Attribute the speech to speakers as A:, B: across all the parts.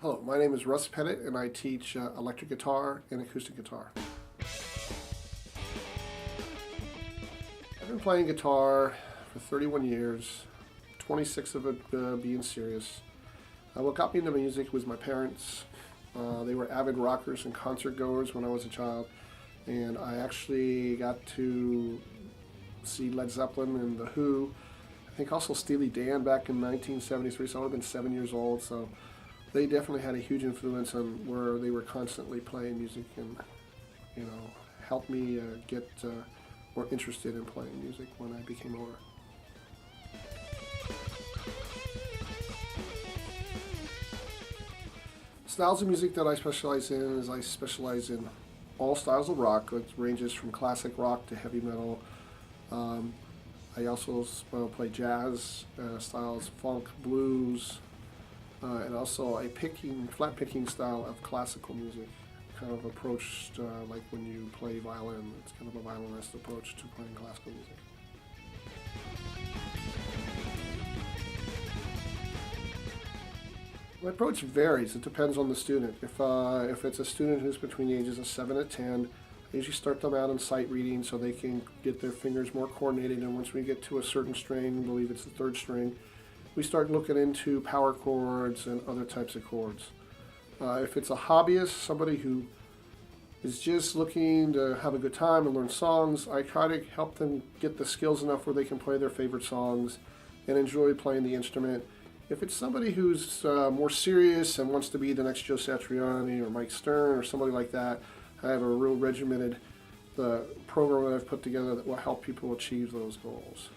A: Hello, my name is Russ Pettit and I teach electric guitar and acoustic guitar. I've been playing guitar for 31 years, 26 of it being serious. What got me into music was my parents. They were avid rockers and concert goers when I was a child, and I actually got to see Led Zeppelin and The Who. I think also Steely Dan back in 1973, so I would have been 7 years old. So they definitely had a huge influence on where they were constantly playing music and, helped me get more interested in playing music when I became older. Styles of music that I specialize in is I specialize in all styles of rock. It ranges from classic rock to heavy metal. I also play jazz styles, funk, blues, and also a flat picking style of classical music, kind of approached like when you play violin. It's kind of a violinist approach to playing classical music. My approach varies. It depends on the student. If it's a student who's between the ages of 7 and 10, I usually start them out on sight reading so they can get their fingers more coordinated, and once we get to a certain string, I believe it's the 3rd string, we start looking into power chords and other types of chords. If it's a hobbyist, somebody who is just looking to have a good time and learn songs, I try to help them get the skills enough where they can play their favorite songs and enjoy playing the instrument. If it's somebody who's more serious and wants to be the next Joe Satriani or Mike Stern or somebody like that, I have a real regimented program that I've put together that will help people achieve those goals.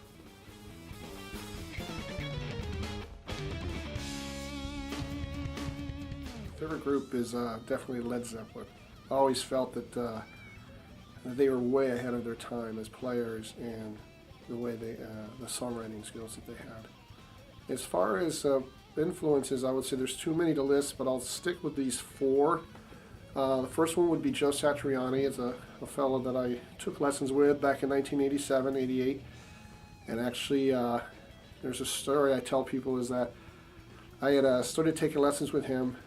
A: Favorite group is definitely Led Zeppelin. I always felt that they were way ahead of their time as players and the way the songwriting skills that they had. As far as influences, I would say there's too many to list, but I'll stick with these 4. The first one would be Joe Satriani. It's a fellow that I took lessons with back in 1987, 88. And actually, there's a story I tell people is that I had started taking lessons with him,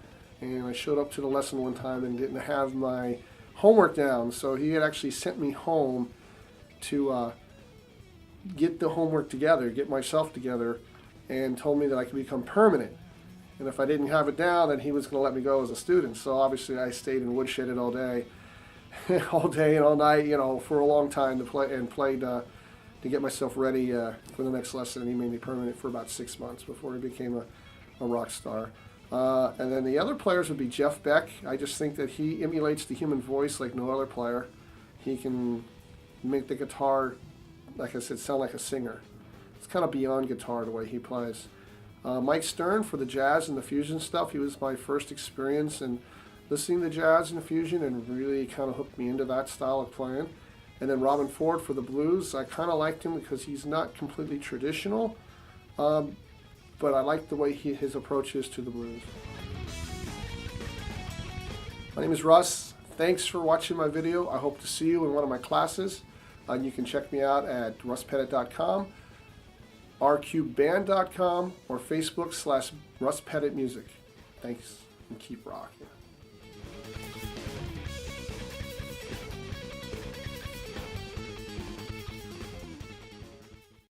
A: and I showed up to the lesson one time and didn't have my homework down. So he had actually sent me home to get the homework together, get myself together, and told me that I could become permanent. And if I didn't have it down, then he was going to let me go as a student. So obviously I stayed and woodshedded all day, all day and all night, for a long time played to get myself ready for the next lesson. And he made me permanent for about 6 months before he became a rock star. And then the other players would be Jeff Beck. I just think that he emulates the human voice like no other player. He can make the guitar, like I said, sound like a singer. It's kind of beyond guitar the way he plays. Mike Stern for the jazz and the fusion stuff. He was my first experience in listening to jazz and fusion and really kind of hooked me into that style of playing. And then Robin Ford for the blues. I kind of liked him because he's not completely traditional, but I like the way his approach is to the blues. My name is Russ. Thanks for watching my video. I hope to see you in one of my classes. You can check me out at russpettit.com. rqband.com or Facebook /RussPettitMusic. Thanks and keep rocking.